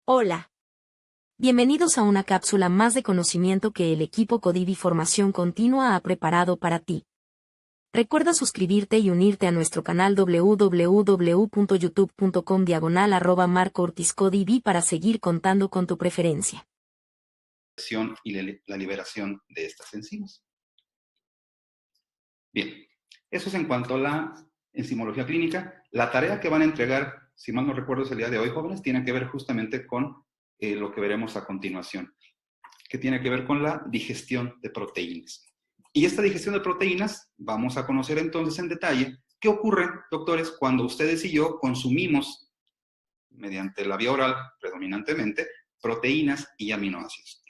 Hola. Bienvenidos a una cápsula más de conocimiento que el equipo Codivi Formación Continua ha preparado para ti. Recuerda suscribirte y unirte a nuestro canal www.youtube.com/MarcoOrtizCodivi para seguir contando con tu preferencia. Y la liberación de estas enzimas. Bien, eso es en cuanto a la enzimología clínica. La tarea que van a entregar, si mal no recuerdo es el día de hoy, jóvenes, tiene que ver justamente con lo que veremos a continuación, que tiene que ver con la digestión de proteínas. Y esta digestión de proteínas, vamos a conocer entonces en detalle qué ocurre, doctores, cuando ustedes y yo consumimos, mediante la vía oral predominantemente, proteínas y aminoácidos.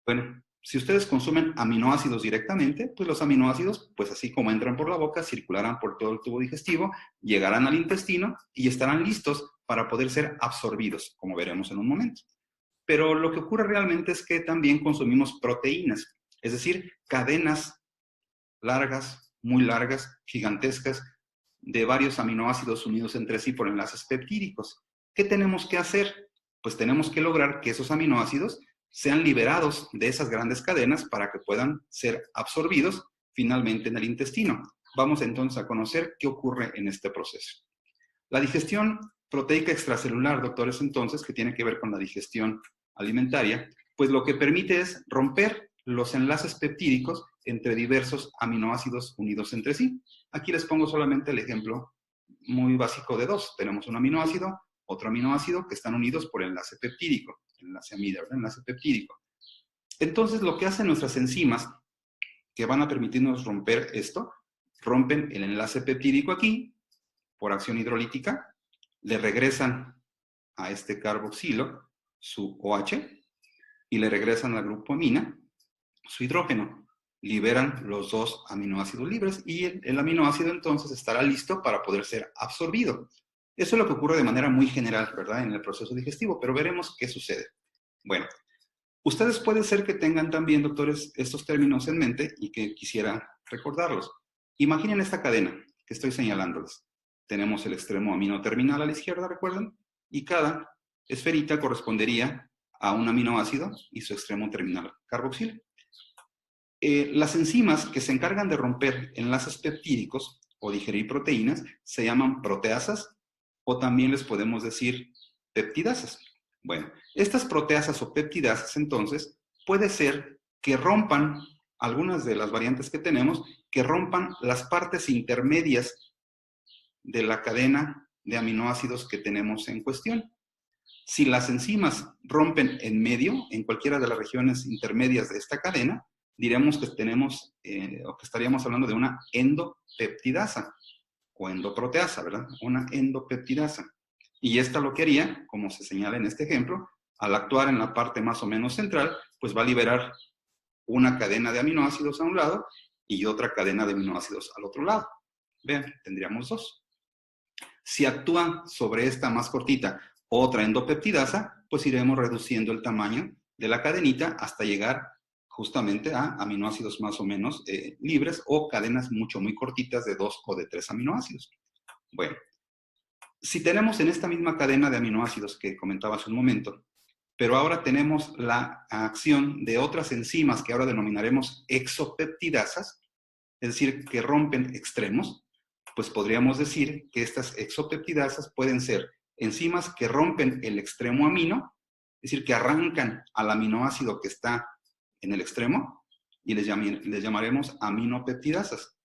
Bueno, si ustedes consumen aminoácidos directamente, pues los aminoácidos, pues así como entran por la boca, circularán por todo el tubo digestivo, llegarán al intestino y estarán listos para poder ser absorbidos, como veremos en un momento. Pero lo que ocurre realmente es que también consumimos proteínas, es decir, cadenas largas, muy largas, gigantescas, de varios aminoácidos unidos entre sí por enlaces peptídicos. ¿Qué tenemos que hacer? Pues tenemos que lograr que esos aminoácidos sean liberados de esas grandes cadenas para que puedan ser absorbidos finalmente en el intestino. Vamos entonces a conocer qué ocurre en este proceso. La digestión proteica extracelular, doctores, entonces, que tiene que ver con la digestión alimentaria, pues lo que permite es romper los enlaces peptídicos entre diversos aminoácidos unidos entre sí. Aquí les pongo solamente el ejemplo muy básico de dos. Tenemos un aminoácido, otro aminoácido que están unidos por enlace peptídico, enlace amida, ¿verdad? Enlace peptídico. Entonces, lo que hacen nuestras enzimas que van a permitirnos romper esto, rompen el enlace peptídico aquí, por acción hidrolítica, le regresan a este carboxilo su OH y le regresan al grupo amina su hidrógeno. Liberan los dos aminoácidos libres y el aminoácido entonces estará listo para poder ser absorbido. Eso es lo que ocurre de manera muy general, ¿verdad? En el proceso digestivo, pero veremos qué sucede. Bueno, ustedes puede ser que tengan también, doctores, estos términos en mente y que quisiera recordarlos. Imaginen esta cadena que estoy señalándoles. Tenemos el extremo amino terminal a la izquierda, ¿recuerdan? Y cada esferita correspondería a un aminoácido y su extremo terminal carboxilo. Las enzimas que se encargan de romper enlaces peptídicos o digerir proteínas se llaman proteasas o también les podemos decir peptidasas. Bueno, estas proteasas o peptidasas entonces puede ser que rompan algunas de las variantes que tenemos, que rompan las partes intermedias de la cadena de aminoácidos que tenemos en cuestión. Si las enzimas rompen en medio, en cualquiera de las regiones intermedias de esta cadena, diremos que tenemos, o que estaríamos hablando de una endopeptidasa o endoproteasa, ¿verdad? Una endopeptidasa. Y esta lo que haría, como se señala en este ejemplo, al actuar en la parte más o menos central, pues va a liberar una cadena de aminoácidos a un lado y otra cadena de aminoácidos al otro lado. Vean, tendríamos dos. Si actúa sobre esta más cortita otra endopeptidasa, pues iremos reduciendo el tamaño de la cadenita hasta llegar justamente a aminoácidos más o menos libres o cadenas muy cortitas de 2 o de 3 aminoácidos. Bueno, si tenemos en esta misma cadena de aminoácidos que comentaba hace un momento, pero ahora tenemos la acción de otras enzimas que ahora denominaremos exopeptidasas, es decir, que rompen extremos, pues podríamos decir que estas exopeptidasas pueden ser enzimas que rompen el extremo amino, es decir, que arrancan al aminoácido que está en el extremo y les llamaremos aminopeptidasas.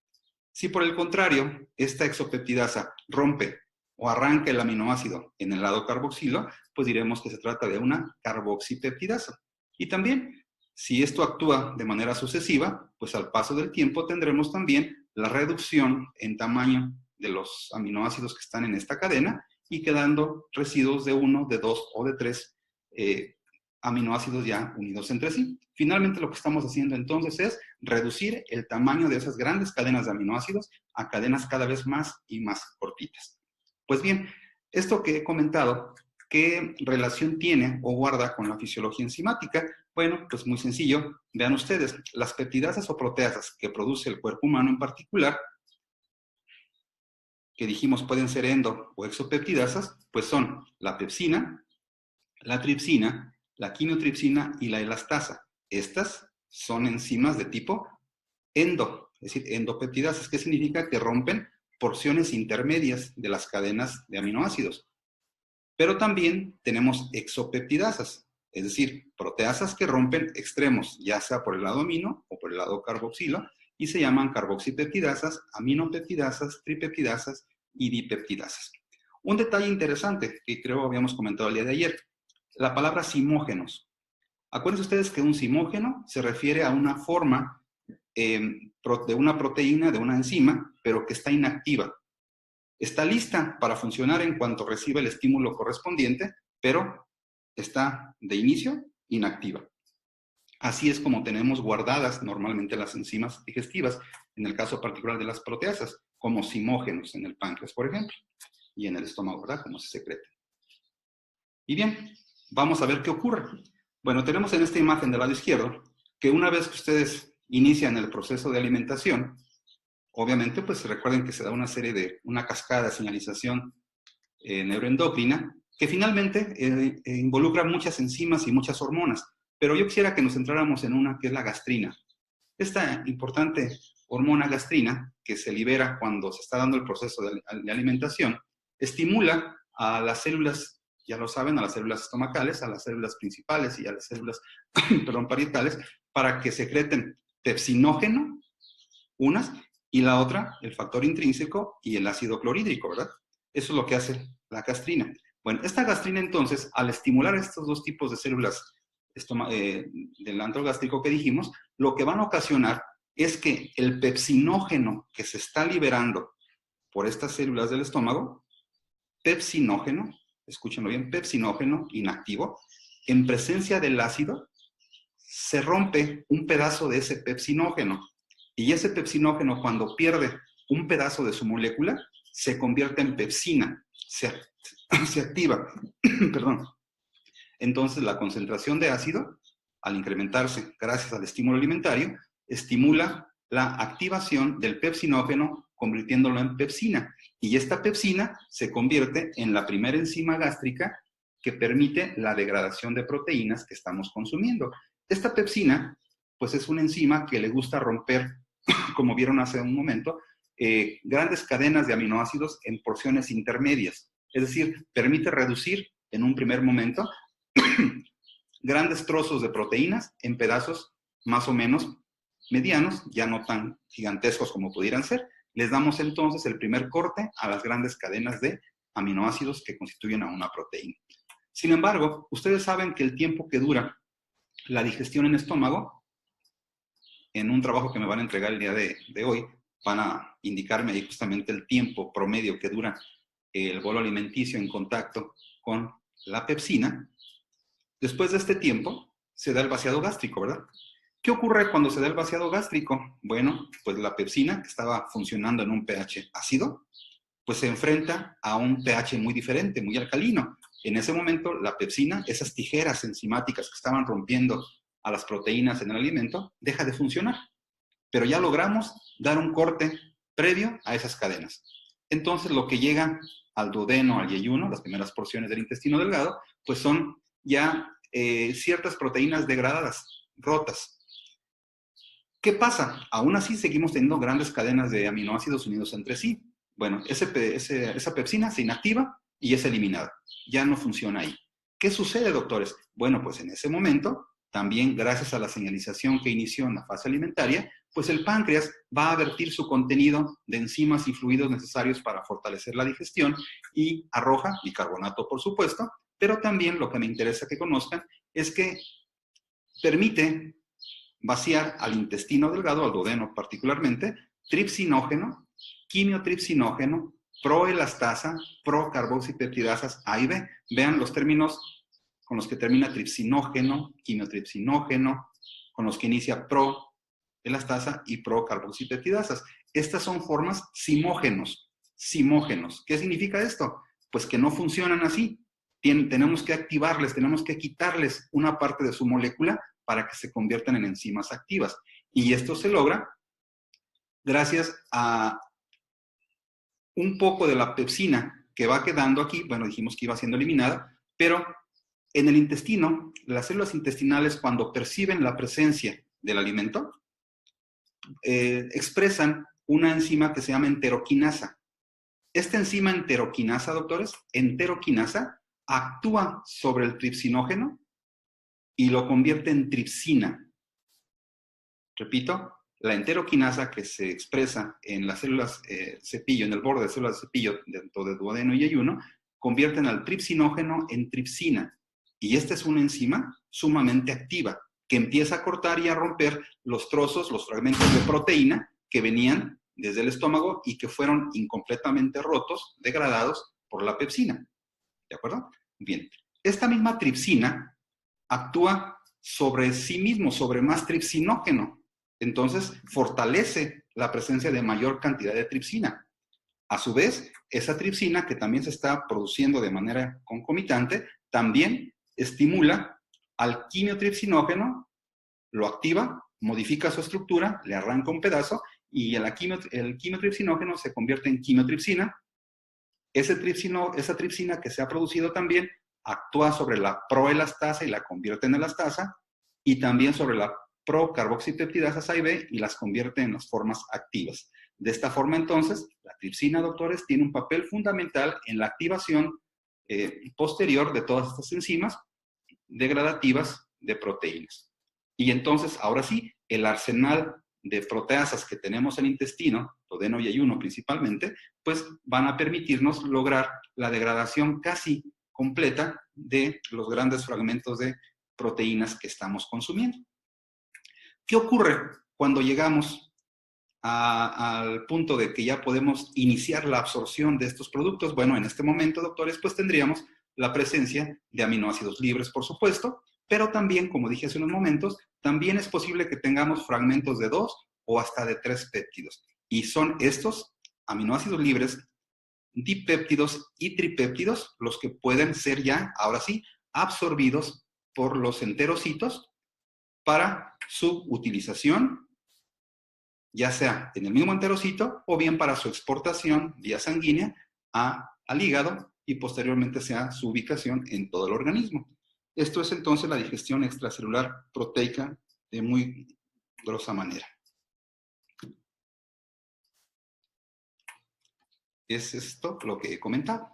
Si por el contrario, esta exopeptidasa rompe o arranca el aminoácido en el lado carboxilo, pues diremos que se trata de una carboxipeptidasa. Y también, si esto actúa de manera sucesiva, pues al paso del tiempo tendremos también la reducción en tamaño de los aminoácidos que están en esta cadena y quedando residuos de 1, de 2 o de 3 aminoácidos ya unidos entre sí. Finalmente lo que estamos haciendo entonces es reducir el tamaño de esas grandes cadenas de aminoácidos a cadenas cada vez más y más cortitas. Pues bien, esto que he comentado, ¿qué relación tiene o guarda con la fisiología enzimática? Bueno, pues muy sencillo. Vean ustedes, las peptidasas o proteasas que produce el cuerpo humano en particular, que dijimos pueden ser endo o exopeptidasas, pues son la pepsina, la tripsina, la quimiotripsina y la elastasa. Estas son enzimas de tipo endo, es decir, endopeptidasas. ¿Qué significa? Que rompen porciones intermedias de las cadenas de aminoácidos. Pero también tenemos exopeptidasas, es decir, proteasas que rompen extremos, ya sea por el lado amino o por el lado carboxilo, y se llaman carboxipeptidasas, aminopeptidasas, tripeptidasas y dipeptidasas. Un detalle interesante que creo habíamos comentado el día de ayer, la palabra simógenos. Acuérdense ustedes que un simógeno se refiere a una forma de una proteína, de una enzima, pero que está inactiva. Está lista para funcionar en cuanto reciba el estímulo correspondiente, pero está de inicio inactiva. Así es como tenemos guardadas normalmente las enzimas digestivas, en el caso particular de las proteasas, como simógenos en el páncreas, por ejemplo, y en el estómago, ¿verdad? Como se secreta. Y bien, vamos a ver qué ocurre. Bueno, tenemos en esta imagen del lado izquierdo que una vez que ustedes inician el proceso de alimentación, obviamente, pues recuerden que se da una cascada de señalización neuroendocrina que finalmente involucra muchas enzimas y muchas hormonas. Pero yo quisiera que nos centráramos en una que es la gastrina. Esta importante hormona gastrina, que se libera cuando se está dando el proceso de alimentación, estimula a las células, ya lo saben, a las células estomacales, a las células principales y a las células parietales, para que secreten pepsinógeno, unas, y la otra, el factor intrínseco y el ácido clorhídrico, ¿verdad? Eso es lo que hace la gastrina. Bueno, esta gastrina entonces, al estimular estos dos tipos de células del antro gástrico que dijimos, lo que van a ocasionar es que el pepsinógeno que se está liberando por estas células del estómago, pepsinógeno, escúchenlo bien, pepsinógeno inactivo, en presencia del ácido, se rompe un pedazo de ese pepsinógeno. Y ese pepsinógeno, cuando pierde un pedazo de su molécula, se convierte en pepsina, se activa. Perdón. Entonces, la concentración de ácido, al incrementarse gracias al estímulo alimentario, estimula la activación del pepsinógeno, convirtiéndolo en pepsina. Y esta pepsina se convierte en la primera enzima gástrica que permite la degradación de proteínas que estamos consumiendo. Esta pepsina, pues es una enzima que le gusta romper, como vieron hace un momento, grandes cadenas de aminoácidos en porciones intermedias. Es decir, permite reducir en un primer momento grandes trozos de proteínas en pedazos más o menos medianos, ya no tan gigantescos como pudieran ser. Les damos entonces el primer corte a las grandes cadenas de aminoácidos que constituyen a una proteína. Sin embargo, ustedes saben que el tiempo que dura la digestión en estómago, en un trabajo que me van a entregar el día de hoy, van a indicarme ahí justamente el tiempo promedio que dura el bolo alimenticio en contacto con la pepsina. Después de este tiempo, se da el vaciado gástrico, ¿verdad? ¿Qué ocurre cuando se da el vaciado gástrico? Bueno, pues la pepsina, que estaba funcionando en un pH ácido, pues se enfrenta a un pH muy diferente, muy alcalino. En ese momento, la pepsina, esas tijeras enzimáticas que estaban rompiendo a las proteínas en el alimento, deja de funcionar. Pero ya logramos dar un corte previo a esas cadenas. Entonces, lo que llega al duodeno, al yeyuno, las primeras porciones del intestino delgado, pues son ya ciertas proteínas degradadas, rotas. ¿Qué pasa? Aún así seguimos teniendo grandes cadenas de aminoácidos unidos entre sí. Bueno, esa pepsina se inactiva y es eliminada. Ya no funciona ahí. ¿Qué sucede, doctores? Bueno, pues en ese momento, también gracias a la señalización que inició en la fase alimentaria, pues el páncreas va a vertir su contenido de enzimas y fluidos necesarios para fortalecer la digestión y arroja bicarbonato, por supuesto, pero también lo que me interesa que conozcan es que permite vaciar al intestino delgado, al duodeno particularmente, tripsinógeno, quimiotripsinógeno, proelastasa, procarboxipeptidasas A y B. Vean los términos con los que termina tripsinógeno, quimiotripsinógeno, con los que inicia proelastasa y procarboxipeptidasas. Estas son formas simógenos. Simógenos. ¿Qué significa esto? Pues que no funcionan así. Tenemos que activarles, tenemos que quitarles una parte de su molécula para que se conviertan en enzimas activas. Y esto se logra gracias a un poco de la pepsina que va quedando aquí. Bueno, dijimos que iba siendo eliminada, pero En el intestino, las células intestinales, cuando perciben la presencia del alimento, expresan una enzima que se llama enteroquinasa. Esta enzima enteroquinasa, doctores, enteroquinasa, actúa sobre el tripsinógeno y lo convierte en tripsina. Repito, la enteroquinasa que se expresa en las células cepillo, en el borde de células de cepillo dentro de duodeno y ayuno, convierten al tripsinógeno en tripsina. Y esta es una enzima sumamente activa, que empieza a cortar y a romper los trozos, los fragmentos de proteína que venían desde el estómago y que fueron incompletamente rotos, degradados por la pepsina. ¿De acuerdo? Bien. Esta misma tripsina actúa sobre sí mismo, sobre más tripsinógeno. Entonces, fortalece la presencia de mayor cantidad de tripsina. A su vez, esa tripsina, que también se está produciendo de manera concomitante, también estimula al quimiotripsinógeno, lo activa, modifica su estructura, le arranca un pedazo y el quimiotripsinógeno se convierte en quimiotripsina. Esa tripsina que se ha producido también actúa sobre la proelastasa y la convierte en elastasa, y también sobre la procarboxipeptidasas A y B y las convierte en las formas activas. De esta forma, entonces, la tripsina, doctores, tiene un papel fundamental en la activación posterior de todas estas enzimas degradativas de proteínas. Y entonces, ahora sí, el arsenal de proteasas que tenemos en el intestino, duodeno y ayuno principalmente, pues van a permitirnos lograr la degradación casi completa de los grandes fragmentos de proteínas que estamos consumiendo. ¿Qué ocurre cuando llegamos al punto de que ya podemos iniciar la absorción de estos productos? Bueno, en este momento, doctores, pues tendríamos la presencia de aminoácidos libres, por supuesto, pero también, como dije hace unos momentos, también es posible que tengamos fragmentos de 2 o hasta de 3 péptidos. Y son estos aminoácidos libres, dipéptidos y tripéptidos, los que pueden ser ya, ahora sí, absorbidos por los enterocitos para su utilización, ya sea en el mismo enterocito o bien para su exportación vía sanguínea al hígado y posteriormente sea su ubicación en todo el organismo. Esto es entonces la digestión extracelular proteica de muy grosa manera. Es esto lo que he comentado.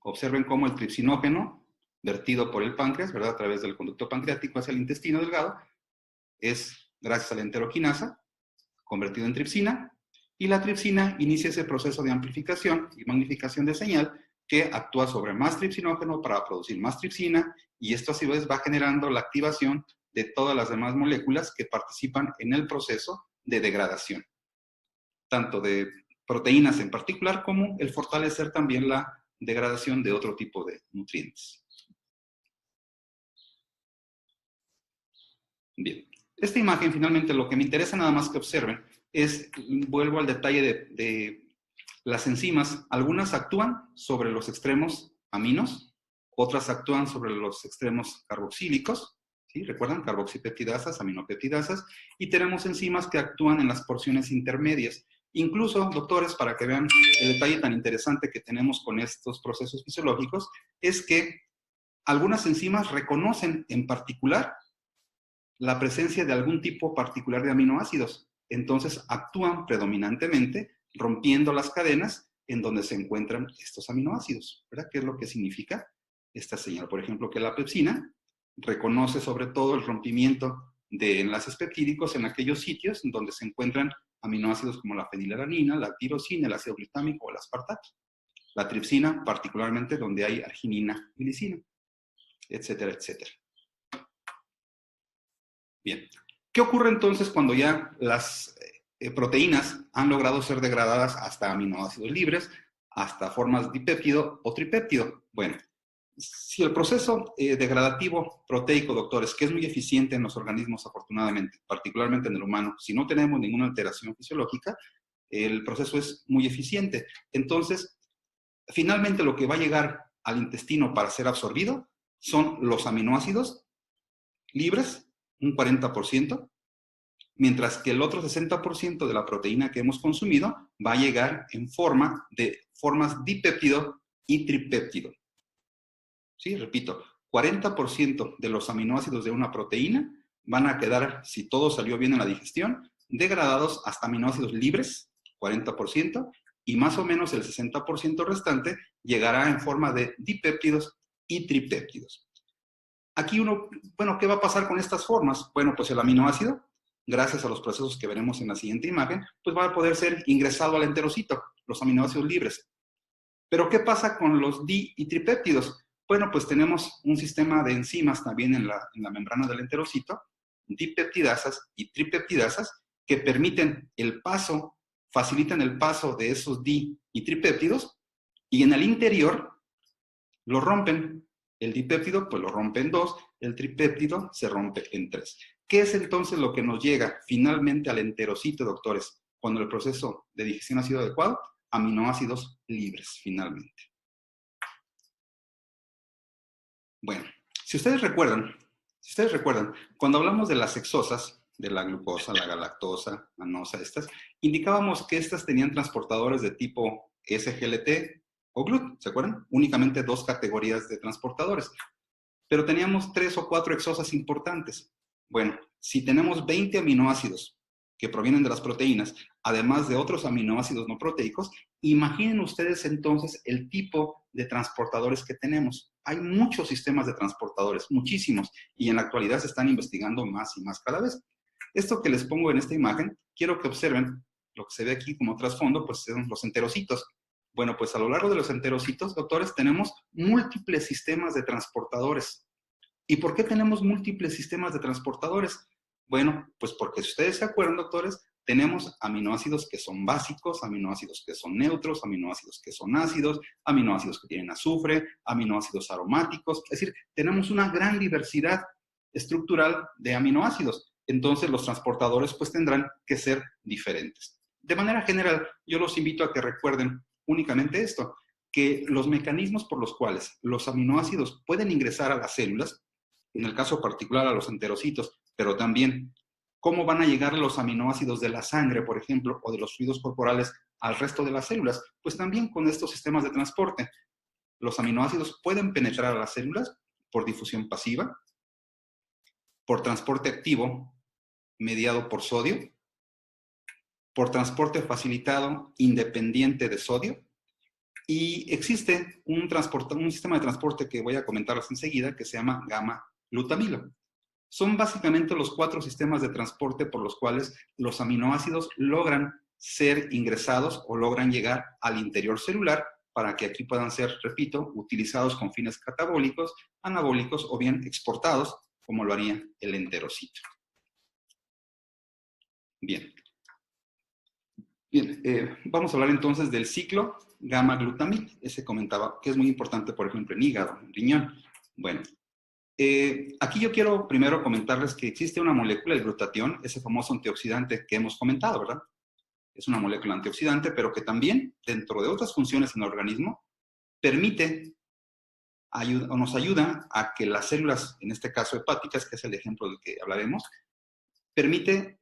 Observen cómo el tripsinógeno vertido por el páncreas, ¿verdad? A través del conducto pancreático hacia el intestino delgado, es gracias a la enteroquinasa convertido en tripsina, y la tripsina inicia ese proceso de amplificación y magnificación de señal que actúa sobre más tripsinógeno para producir más tripsina, y esto a su vez va generando la activación de todas las demás moléculas que participan en el proceso de degradación, tanto de proteínas en particular como el fortalecer también la degradación de otro tipo de nutrientes. Bien, esta imagen finalmente lo que me interesa nada más que observen es, vuelvo al detalle de las enzimas. Algunas actúan sobre los extremos aminos, otras actúan sobre los extremos carboxílicos, ¿sí? ¿Recuerdan? Carboxipeptidasas, aminopeptidasas, y tenemos enzimas que actúan en las porciones intermedias. Incluso, doctores, para que vean el detalle tan interesante que tenemos con estos procesos fisiológicos, es que algunas enzimas reconocen en particular la presencia de algún tipo particular de aminoácidos. Entonces actúan predominantemente rompiendo las cadenas en donde se encuentran estos aminoácidos, ¿verdad? ¿Qué es lo que significa esta señal? Por ejemplo, que la pepsina reconoce sobre todo el rompimiento de enlaces peptídicos en aquellos sitios donde se encuentran aminoácidos como la fenilalanina, la tirosina, el ácido glutámico o el aspartato. La tripsina, particularmente donde hay arginina y lisina, etcétera, etcétera. Bien, ¿qué ocurre entonces cuando ya las proteínas han logrado ser degradadas hasta aminoácidos libres, hasta formas dipéptido o tripéptido? Bueno, si el proceso degradativo proteico, doctores, que es muy eficiente en los organismos afortunadamente, particularmente en el humano, si no tenemos ninguna alteración fisiológica, el proceso es muy eficiente. Entonces, finalmente lo que va a llegar al intestino para ser absorbido son los aminoácidos libres, un 40%, mientras que el otro 60% de la proteína que hemos consumido va a llegar en forma de formas dipéptido y tripéptido. Sí, repito, 40% de los aminoácidos de una proteína van a quedar, si todo salió bien en la digestión, degradados hasta aminoácidos libres, 40%, y más o menos el 60% restante llegará en forma de dipéptidos y tripéptidos. Aquí bueno, ¿qué va a pasar con estas formas? Bueno, pues el aminoácido, gracias a los procesos que veremos en la siguiente imagen, pues va a poder ser ingresado al enterocito, los aminoácidos libres. Pero ¿qué pasa con los di y tripéptidos? Bueno, pues tenemos un sistema de enzimas también en la membrana del enterocito, dipeptidasas y tripeptidasas, que permiten el paso, facilitan el paso de esos di y tripéptidos, y en el interior lo rompen. El dipéptido, pues lo rompe en 2, el tripéptido se rompe en 3. ¿Qué es entonces lo que nos llega finalmente al enterocito, doctores, cuando el proceso de digestión ha sido adecuado? Aminoácidos libres, finalmente. Bueno, si ustedes recuerdan, cuando hablamos de las hexosas, de la glucosa, la galactosa, manosa, indicábamos que estas tenían transportadores de tipo SGLT o GLUT, ¿se acuerdan? Únicamente 2 categorías de transportadores. Pero teníamos 3 o 4 hexosas importantes. Bueno, si tenemos 20 aminoácidos que provienen de las proteínas, además de otros aminoácidos no proteicos, imaginen ustedes entonces el tipo de transportadores que tenemos. Hay muchos sistemas de transportadores, muchísimos, y en la actualidad se están investigando más y más cada vez. Esto que les pongo en esta imagen, quiero que observen lo que se ve aquí como trasfondo, pues son los enterocitos. Bueno, pues a lo largo de los enterocitos, doctores, tenemos múltiples sistemas de transportadores. ¿Y por qué tenemos múltiples sistemas de transportadores? Bueno, pues porque si ustedes se acuerdan, doctores, tenemos aminoácidos que son básicos, aminoácidos que son neutros, aminoácidos que son ácidos, aminoácidos que tienen azufre, aminoácidos aromáticos. Es decir, tenemos una gran diversidad estructural de aminoácidos. Entonces, los transportadores pues tendrán que ser diferentes. De manera general, yo los invito a que recuerden únicamente esto, que los mecanismos por los cuales los aminoácidos pueden ingresar a las células, en el caso particular a los enterocitos, pero también cómo van a llegar los aminoácidos de la sangre, por ejemplo, o de los fluidos corporales al resto de las células, pues también con estos sistemas de transporte. Los aminoácidos pueden penetrar a las células por difusión pasiva, por transporte activo mediado por sodio, por transporte facilitado independiente de sodio, y existe un sistema de transporte que voy a comentarles enseguida que se llama gamma-glutamilo. Son básicamente los 4 sistemas de transporte por los cuales los aminoácidos logran ser ingresados o logran llegar al interior celular para que aquí puedan ser, repito, utilizados con fines catabólicos, anabólicos o bien exportados, como lo haría el enterocito. Bien. Bien, vamos a hablar entonces del ciclo gamma-glutamil. Ese comentaba que es muy importante, por ejemplo, en hígado, en riñón. Bueno, aquí yo quiero primero comentarles que existe una molécula, el glutatión, ese famoso antioxidante que hemos comentado, ¿verdad? Es una molécula antioxidante, pero que también, dentro de otras funciones en el organismo, permite o nos ayuda a que las células, en este caso hepáticas, que es el ejemplo del que hablaremos, permite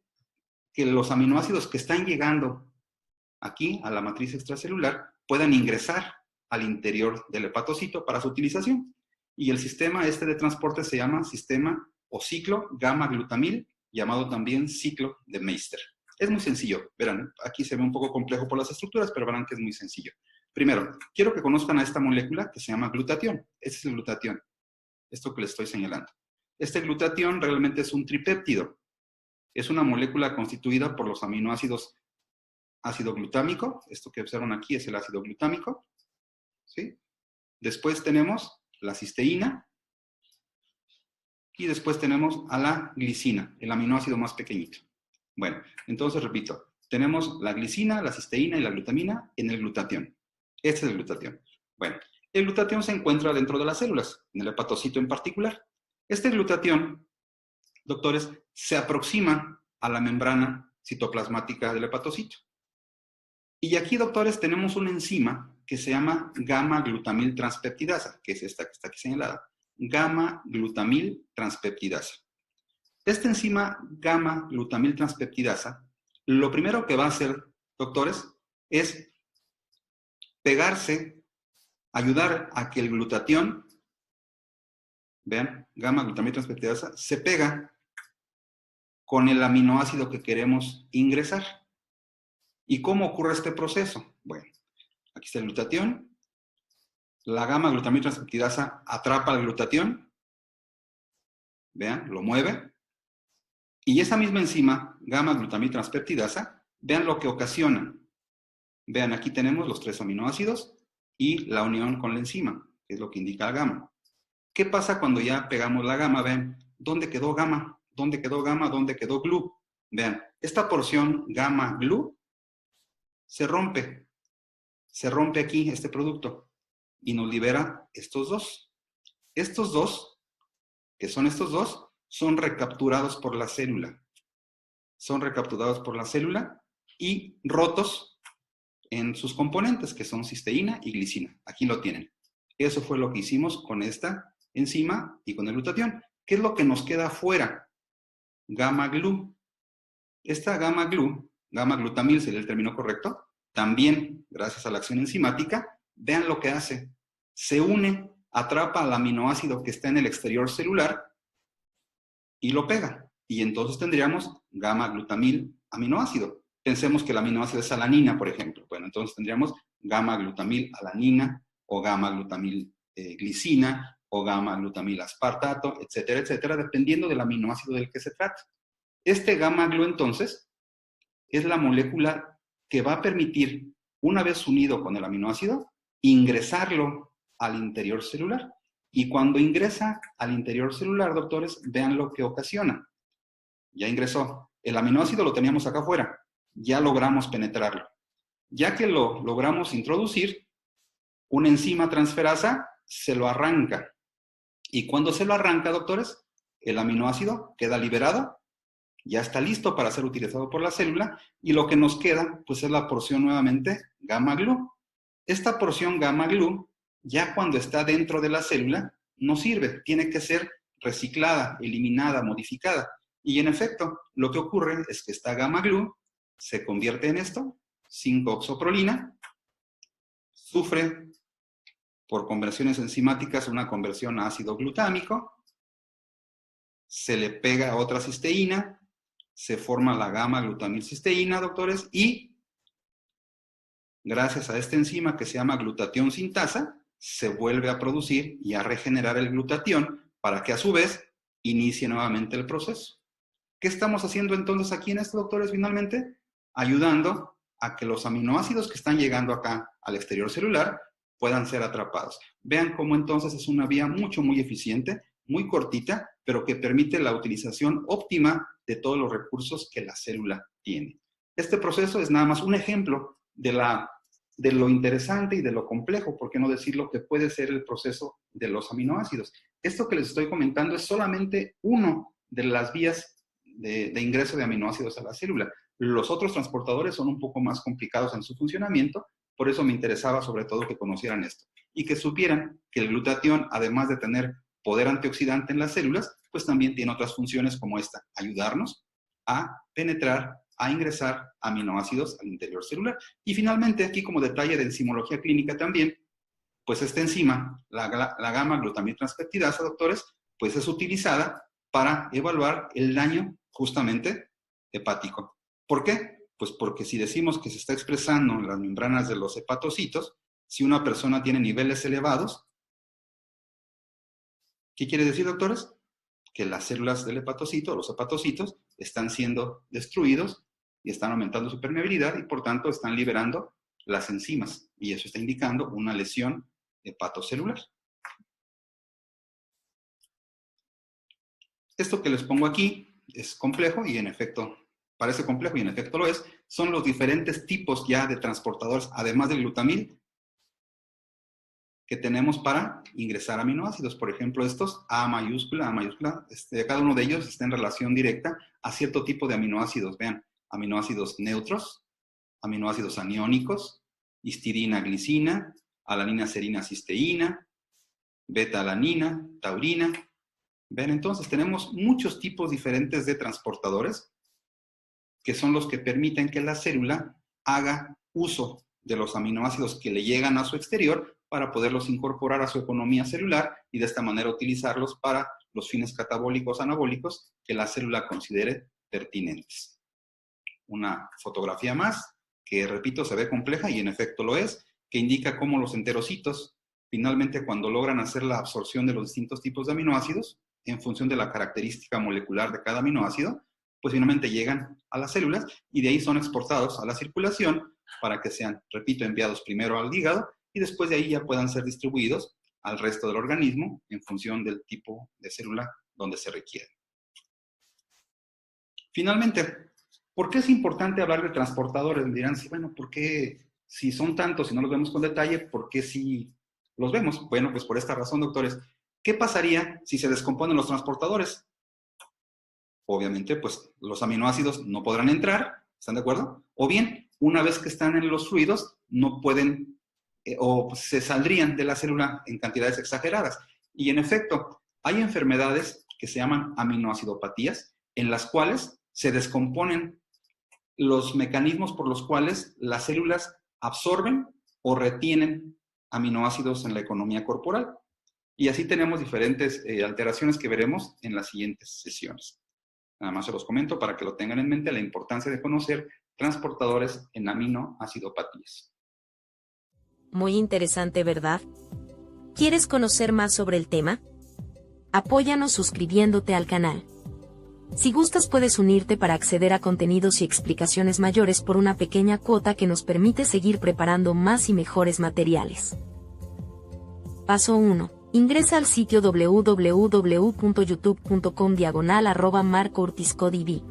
que los aminoácidos que están llegando aquí a la matriz extracelular puedan ingresar al interior del hepatocito para su utilización. Y el sistema de transporte se llama sistema o ciclo gamma-glutamil, llamado también ciclo de Meister. Es muy sencillo. Verán, aquí se ve un poco complejo por las estructuras, pero verán que es muy sencillo. Primero, quiero que conozcan a esta molécula que se llama glutatión. Este es el glutatión, esto que les estoy señalando. Este glutatión realmente es un tripéptido. Es una molécula constituida por los aminoácidos ácido glutámico. Esto que observan aquí es el ácido glutámico, ¿sí? Después tenemos la cisteína y después tenemos a la glicina, el aminoácido más pequeñito. Bueno, entonces repito, tenemos la glicina, la cisteína y la glutamina en el glutatión. Este es el glutatión. Bueno, el glutatión se encuentra dentro de las células, en el hepatocito en particular. Este glutatión, doctores, se aproxima a la membrana citoplasmática del hepatocito. Y aquí, doctores, tenemos una enzima que se llama gamma-glutamil transpeptidasa, que es esta que está aquí señalada. Gamma-glutamil transpeptidasa. Esta enzima gamma-glutamil transpeptidasa, lo primero que va a hacer, doctores, es pegarse, ayudar a que el glutatión vean, gamma-glutamilato-transpeptidasa, se pega con el aminoácido que queremos ingresar. ¿Y cómo ocurre este proceso? Bueno, aquí está el glutatión. La gamma-glutamilato-transpeptidasa atrapa el glutatión. Vean, lo mueve. Y esa misma enzima, gamma-glutamilato-transpeptidasa, vean lo que ocasiona. Vean, aquí tenemos los 3 aminoácidos y la unión con la enzima, que es lo que indica la gamma. ¿Qué pasa cuando ya pegamos la gamma? Vean, ¿dónde quedó gamma? ¿Dónde quedó gamma? ¿Dónde quedó glu? Vean, esta porción gamma-glu se rompe aquí este producto y nos libera estos dos. Estos dos, que son estos dos, son recapturados por la célula. Son recapturados por la célula y rotos en sus componentes, que son cisteína y glicina. Aquí lo tienen. Eso fue lo que hicimos con esta enzima y con el glutatión. ¿Qué es lo que nos queda afuera? Gamma-glu. Esta gamma-glu, gamma-glutamil sería el término correcto, también, gracias a la acción enzimática, vean lo que hace. Se une, atrapa al aminoácido que está en el exterior celular y lo pega. Y entonces tendríamos gamma-glutamil aminoácido. Pensemos que el aminoácido es alanina, por ejemplo. Bueno, entonces tendríamos gamma-glutamil alanina o gamma-glutamil glicina o gamma-glutamil aspartato, etcétera, etcétera, dependiendo del aminoácido del que se trata. Este gamma-glu, entonces, es la molécula que va a permitir, una vez unido con el aminoácido, ingresarlo al interior celular. Y cuando ingresa al interior celular, doctores, vean lo que ocasiona. Ya ingresó. El aminoácido lo teníamos acá afuera. Ya logramos penetrarlo. Ya que lo logramos introducir, una enzima transferasa se lo arranca. Y cuando se lo arranca, doctores, el aminoácido queda liberado, ya está listo para ser utilizado por la célula, y lo que nos queda, pues es la porción nuevamente gamma-glu. Esta porción gamma-glu, ya cuando está dentro de la célula, no sirve, tiene que ser reciclada, eliminada, modificada. Y en efecto, lo que ocurre es que esta gamma-glu se convierte en esto, 5-oxoprolina, sufre por conversiones enzimáticas una conversión a ácido glutámico, se le pega a otra cisteína, se forma la gamma-glutamilcisteína, doctores, y gracias a esta enzima que se llama glutatión sintasa, se vuelve a producir y a regenerar el glutatión para que a su vez inicie nuevamente el proceso. ¿Qué estamos haciendo entonces aquí en esto, doctores, finalmente? Ayudando a que los aminoácidos que están llegando acá al exterior celular puedan ser atrapados. Vean cómo entonces es una vía muy eficiente, muy cortita, pero que permite la utilización óptima de todos los recursos que la célula tiene. Este proceso es nada más un ejemplo de lo interesante y de lo complejo, por qué no decirlo, que puede ser el proceso de los aminoácidos. Esto que les estoy comentando es solamente uno de las vías de ingreso de aminoácidos a la célula. Los otros transportadores son un poco más complicados en su funcionamiento, por eso me interesaba sobre todo que conocieran esto y que supieran que el glutatión, además de tener poder antioxidante en las células, pues también tiene otras funciones como esta, ayudarnos a penetrar, a ingresar aminoácidos al interior celular. Y finalmente, aquí como detalle de enzimología clínica también, pues esta enzima, la gamma-glutamiltranspeptidasa, doctores, pues es utilizada para evaluar el daño justamente hepático. ¿Por qué? Pues porque si decimos que se está expresando en las membranas de los hepatocitos, si una persona tiene niveles elevados, ¿qué quiere decir, doctores? Que las células del hepatocito, los hepatocitos, están siendo destruidos y están aumentando su permeabilidad y por tanto están liberando las enzimas. Y eso está indicando una lesión hepatocelular. Esto que les pongo aquí es complejo y en efecto, parece complejo y en efecto lo es. Son los diferentes tipos ya de transportadores, además del glutamil, que tenemos para ingresar aminoácidos. Por ejemplo, estos A mayúscula, cada uno de ellos está en relación directa a cierto tipo de aminoácidos. Vean, aminoácidos neutros, aminoácidos aniónicos, histidina, glicina, alanina, serina, cisteína, beta-alanina, taurina. Ven, entonces tenemos muchos tipos diferentes de transportadores que son los que permiten que la célula haga uso de los aminoácidos que le llegan a su exterior para poderlos incorporar a su economía celular y de esta manera utilizarlos para los fines catabólicos anabólicos que la célula considere pertinentes. Una fotografía más, que repito, se ve compleja y en efecto lo es, que indica cómo los enterocitos, finalmente cuando logran hacer la absorción de los distintos tipos de aminoácidos, en función de la característica molecular de cada aminoácido, pues finalmente llegan a las células y de ahí son exportados a la circulación para que sean, repito, enviados primero al hígado y después de ahí ya puedan ser distribuidos al resto del organismo en función del tipo de célula donde se requiere. Finalmente, ¿por qué es importante hablar de transportadores? Me dirán, sí, bueno, ¿por qué si son tantos y no los vemos con detalle, por qué si los vemos? Bueno, pues por esta razón, doctores. ¿Qué pasaría si se descomponen los transportadores? Obviamente, pues los aminoácidos no podrán entrar, ¿están de acuerdo? O bien, una vez que están en los fluidos, no pueden o se saldrían de la célula en cantidades exageradas. Y en efecto, hay enfermedades que se llaman aminoacidopatías, en las cuales se descomponen los mecanismos por los cuales las células absorben o retienen aminoácidos en la economía corporal. Y así tenemos diferentes alteraciones que veremos en las siguientes sesiones. Nada más se los comento para que lo tengan en mente, la importancia de conocer transportadores en aminoacidopatías. Muy interesante, ¿verdad? ¿Quieres conocer más sobre el tema? Apóyanos suscribiéndote al canal. Si gustas puedes unirte para acceder a contenidos y explicaciones mayores por una pequeña cuota que nos permite seguir preparando más y mejores materiales. Paso 1. Ingresa al sitio www.youtube.com/marcoortizcodv.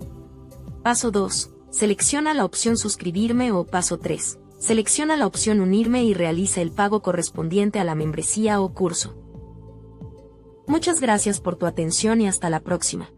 Paso 2. Selecciona la opción suscribirme o paso 3. Selecciona la opción unirme y realiza el pago correspondiente a la membresía o curso. Muchas gracias por tu atención y hasta la próxima.